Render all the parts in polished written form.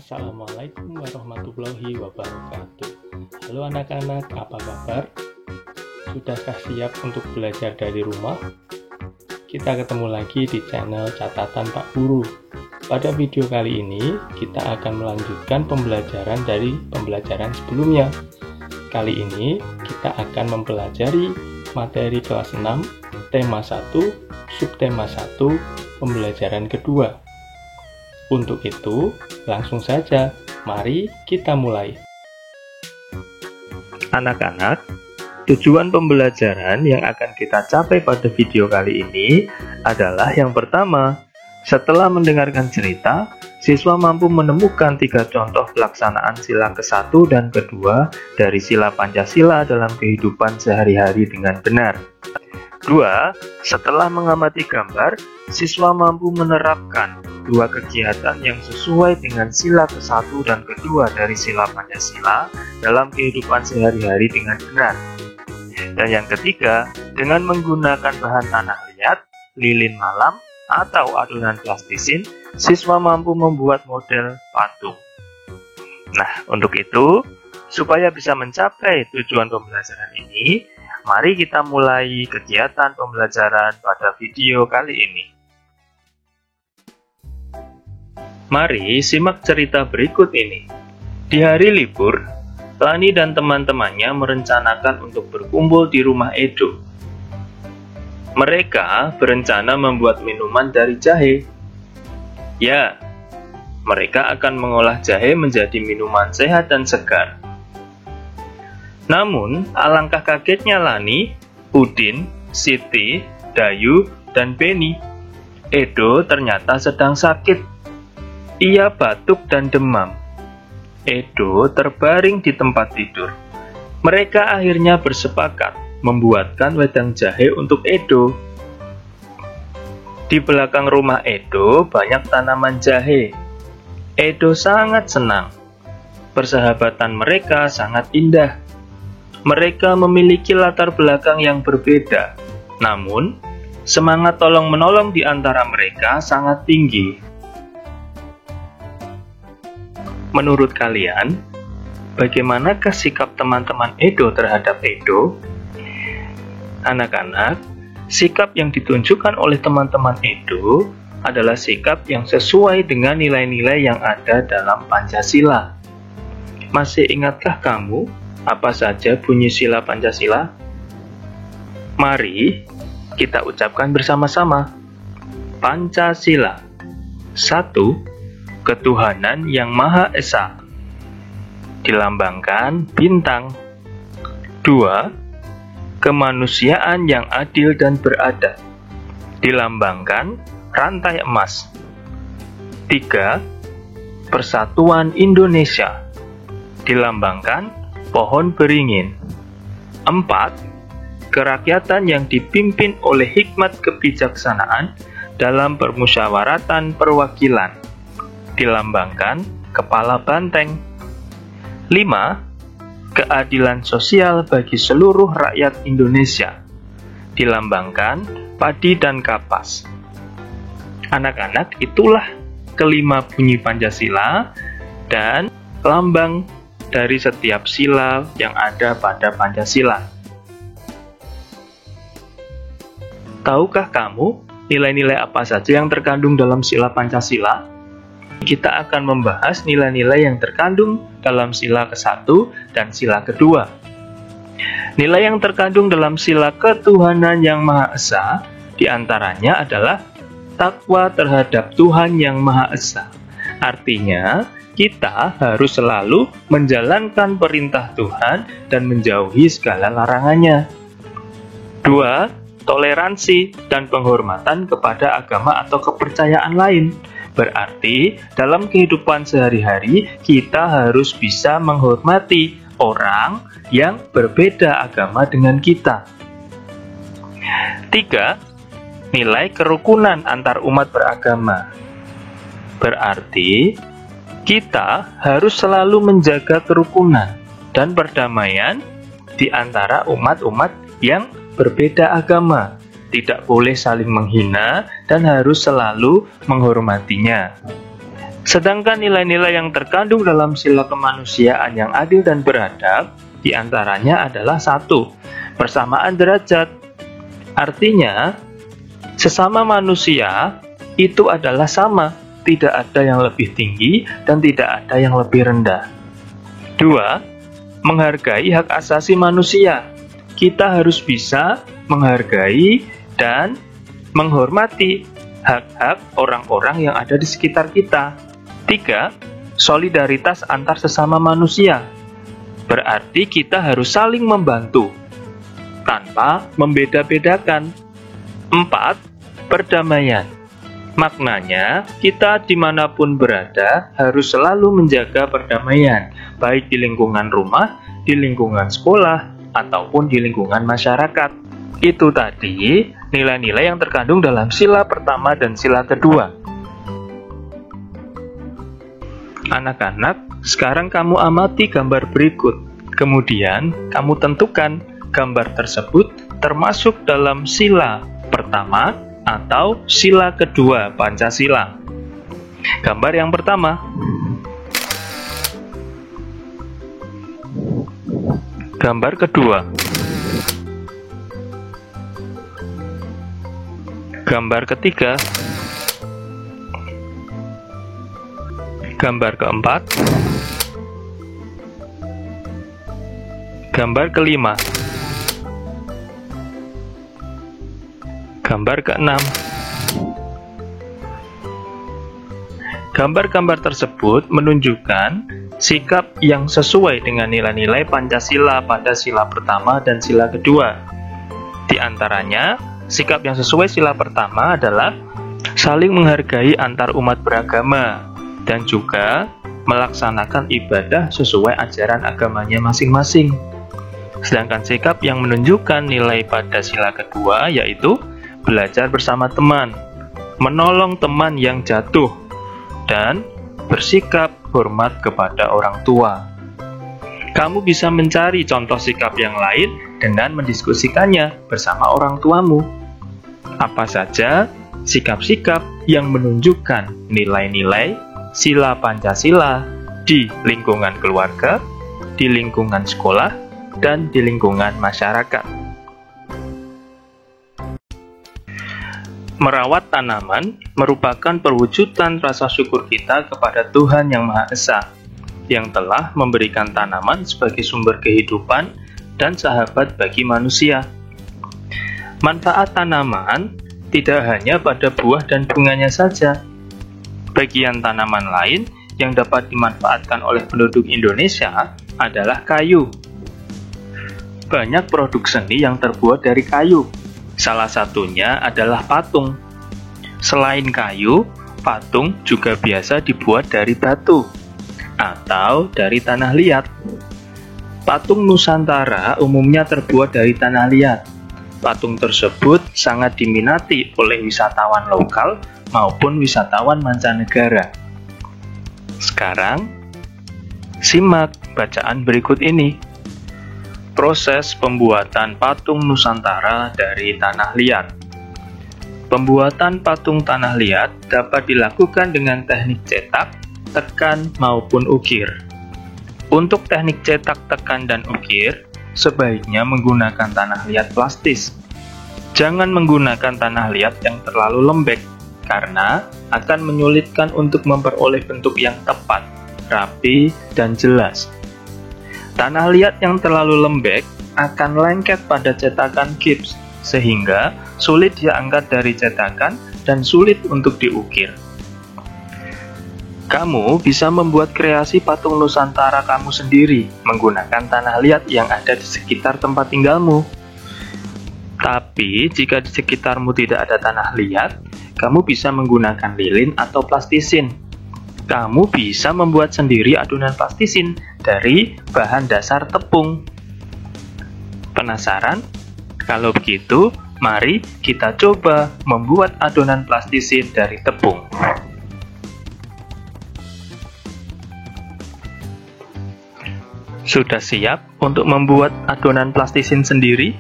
Assalamualaikum warahmatullahi wabarakatuh. Halo anak-anak, apa kabar? Sudahkah siap untuk belajar dari rumah? Kita ketemu lagi di channel Catatan Pak Guru. Pada video kali ini, kita akan melanjutkan pembelajaran dari pembelajaran sebelumnya. Kali ini, kita akan mempelajari materi kelas 6, tema 1, subtema 1, pembelajaran kedua. Untuk itu, langsung saja, mari kita mulai. Anak-anak, tujuan pembelajaran yang akan kita capai pada video kali ini adalah yang pertama, setelah mendengarkan cerita, siswa mampu menemukan 3 contoh pelaksanaan sila ke-1 dan ke-2 dari sila Pancasila dalam kehidupan sehari-hari dengan benar. 2. Setelah mengamati gambar, siswa mampu menerapkan 2 kegiatan yang sesuai dengan sila ke-1 dan ke-2 dari sila Pancasila dalam kehidupan sehari-hari dengan benar. Dan yang ketiga, dengan menggunakan bahan tanah liat, lilin malam, atau adonan plastisin, siswa mampu membuat model patung. Nah, untuk itu, supaya bisa mencapai tujuan pembelajaran ini, mari kita mulai kegiatan pembelajaran pada video kali ini. Mari simak cerita berikut ini. Di hari libur, Lani dan teman-temannya merencanakan untuk berkumpul di rumah Edo. Mereka berencana membuat minuman dari jahe. Ya, mereka akan mengolah jahe menjadi minuman sehat dan segar. Namun, alangkah kagetnya Lani, Udin, Siti, Dayu, dan Beni. Edo ternyata sedang sakit. Ia batuk dan demam. Edo terbaring di tempat tidur. Mereka akhirnya bersepakat membuatkan wedang jahe untuk Edo. Di belakang rumah Edo banyak tanaman jahe. Edo sangat senang. Persahabatan mereka sangat indah. Mereka memiliki latar belakang yang berbeda. Namun, semangat tolong-menolong di antara mereka sangat tinggi. Menurut kalian, bagaimanakah sikap teman-teman Edo terhadap Edo? Anak-anak, sikap yang ditunjukkan oleh teman-teman Edo adalah sikap yang sesuai dengan nilai-nilai yang ada dalam Pancasila. Masih ingatkah kamu apa saja bunyi sila Pancasila? Mari kita ucapkan bersama-sama. Pancasila. 1. Ketuhanan yang Maha Esa. Dilambangkan bintang. 2. Kemanusiaan yang adil dan beradab. Dilambangkan rantai emas. 3. Persatuan Indonesia. Dilambangkan pohon beringin. 4. Kerakyatan yang dipimpin oleh hikmat kebijaksanaan dalam permusyawaratan perwakilan. Dilambangkan kepala banteng. 5. Keadilan sosial bagi seluruh rakyat Indonesia. Dilambangkan padi dan kapas. Anak-anak, itulah kelima bunyi Pancasila dan lambang dari setiap sila yang ada pada Pancasila. Tahukah kamu nilai-nilai apa saja yang terkandung dalam sila Pancasila? Kita akan membahas nilai-nilai yang terkandung dalam sila ke-1 dan sila kedua. Nilai yang terkandung dalam sila ketuhanan yang Maha Esa diantaranya adalah takwa terhadap Tuhan yang Maha Esa. Artinya, kita harus selalu menjalankan perintah Tuhan dan menjauhi segala larangannya. 2. Toleransi dan penghormatan kepada agama atau kepercayaan lain. Berarti, dalam kehidupan sehari-hari, kita harus bisa menghormati orang yang berbeda agama dengan kita. 3. Nilai kerukunan antar umat beragama. Berarti, kita harus selalu menjaga kerukunan dan perdamaian di antara umat-umat yang berbeda agama. Tidak boleh saling menghina dan harus selalu menghormatinya. Sedangkan nilai-nilai yang terkandung dalam sila kemanusiaan yang adil dan beradab, diantaranya adalah 1. Persamaan derajat. Artinya, sesama manusia itu adalah sama, tidak ada yang lebih tinggi dan tidak ada yang lebih rendah. 2. Menghargai hak asasi manusia. Kita harus bisa menghargai dan menghormati hak-hak orang-orang yang ada di sekitar kita. 3. Solidaritas antar sesama manusia. Berarti kita harus saling membantu tanpa membeda-bedakan. 4. Perdamaian. Maknanya, kita dimanapun berada harus selalu menjaga perdamaian, baik di lingkungan rumah, di lingkungan sekolah, ataupun di lingkungan masyarakat. Itu tadi nilai-nilai yang terkandung dalam sila pertama dan sila kedua. Anak-anak, sekarang kamu amati gambar berikut. Kemudian, kamu tentukan gambar tersebut termasuk dalam sila pertama atau sila kedua Pancasila. Gambar yang pertama. Gambar kedua. Gambar ketiga. Gambar keempat. Gambar kelima. Gambar keenam. Gambar-gambar tersebut menunjukkan sikap yang sesuai dengan nilai-nilai Pancasila pada sila pertama dan sila kedua. Di antaranya, sikap yang sesuai sila pertama adalah saling menghargai antar umat beragama dan juga melaksanakan ibadah sesuai ajaran agamanya masing-masing. Sedangkan sikap yang menunjukkan nilai pada sila kedua yaitu belajar bersama teman, menolong teman yang jatuh, dan bersikap hormat kepada orang tua. Kamu bisa mencari contoh sikap yang lain dengan mendiskusikannya bersama orang tuamu. Apa saja sikap-sikap yang menunjukkan nilai-nilai sila Pancasila di lingkungan keluarga, di lingkungan sekolah, dan di lingkungan masyarakat. Merawat tanaman merupakan perwujudan rasa syukur kita kepada Tuhan Yang Maha Esa, yang telah memberikan tanaman sebagai sumber kehidupan dan sahabat bagi manusia. Manfaat tanaman tidak hanya pada buah dan bunganya saja. Bagian tanaman lain yang dapat dimanfaatkan oleh penduduk Indonesia adalah kayu. Banyak produk seni yang terbuat dari kayu. Salah satunya adalah patung. Selain kayu, patung juga biasa dibuat dari batu atau dari tanah liat. Patung Nusantara umumnya terbuat dari tanah liat. Patung tersebut sangat diminati oleh wisatawan lokal maupun wisatawan mancanegara. Sekarang, simak bacaan berikut ini. Proses pembuatan patung Nusantara dari tanah liat. Pembuatan patung tanah liat dapat dilakukan dengan teknik cetak, tekan, maupun ukir. Untuk teknik cetak, tekan, dan ukir, sebaiknya menggunakan tanah liat plastis. Jangan menggunakan tanah liat yang terlalu lembek, karena akan menyulitkan untuk memperoleh bentuk yang tepat, rapi, dan jelas. Tanah liat yang terlalu lembek akan lengket pada cetakan gips, sehingga sulit diangkat dari cetakan dan sulit untuk diukir. Kamu bisa membuat kreasi patung Nusantara kamu sendiri menggunakan tanah liat yang ada di sekitar tempat tinggalmu. Tapi, jika di sekitarmu tidak ada tanah liat, kamu bisa menggunakan lilin atau plastisin. Kamu bisa membuat sendiri adonan plastisin dari bahan dasar tepung. Penasaran? Kalau begitu, mari kita coba membuat adonan plastisin dari tepung. Sudah siap untuk membuat adonan plastisin sendiri?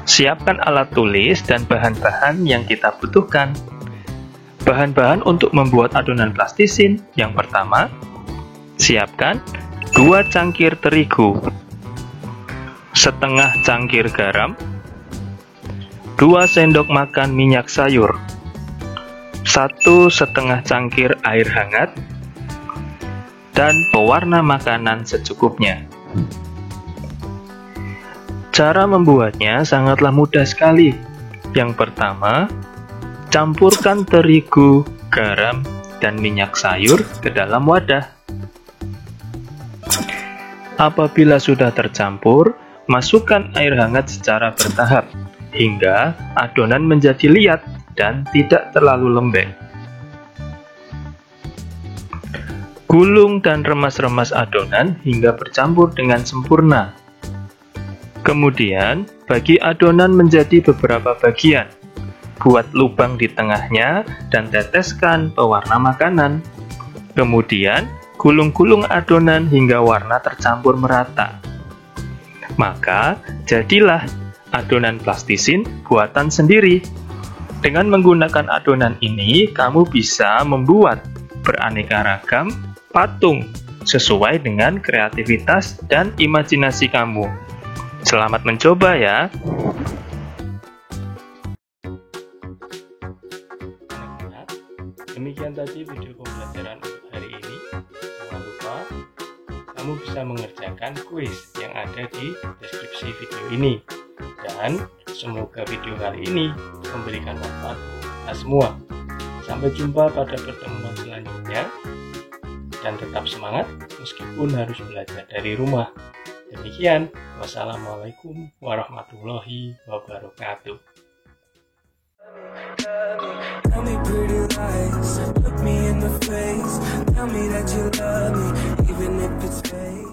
Siapkan alat tulis dan bahan-bahan yang kita butuhkan. Bahan-bahan untuk membuat adonan plastisin. Yang pertama, siapkan 2 cangkir terigu, setengah cangkir garam, 2 sendok makan minyak sayur, 1,5 cangkir air hangat, dan pewarna makanan secukupnya. Cara membuatnya sangatlah mudah sekali. Yang pertama, campurkan terigu, garam, dan minyak sayur ke dalam wadah. Apabila sudah tercampur, masukkan air hangat secara bertahap hingga adonan menjadi liat dan tidak terlalu lembek. Gulung dan remas-remas adonan hingga bercampur dengan sempurna. Kemudian, bagi adonan menjadi beberapa bagian. Buat lubang di tengahnya dan teteskan pewarna makanan. Kemudian, gulung-gulung adonan hingga warna tercampur merata. Maka, jadilah adonan plastisin buatan sendiri. Dengan menggunakan adonan ini, kamu bisa membuat beraneka ragam patung sesuai dengan kreativitas dan imajinasi kamu. Selamat mencoba ya! Demikian tadi video pembelajaran untuk hari ini. Jangan lupa kamu bisa mengerjakan kuis yang ada di deskripsi video ini. Dan semoga video kali ini memberikan manfaat untuk kita semua. Sampai jumpa pada pertemuan selanjutnya. Dan tetap semangat meskipun harus belajar dari rumah. Demikian, wassalamualaikum warahmatullahi wabarakatuh. Tell me pretty lies, look me in the face, tell me that you love me, even if it's fake.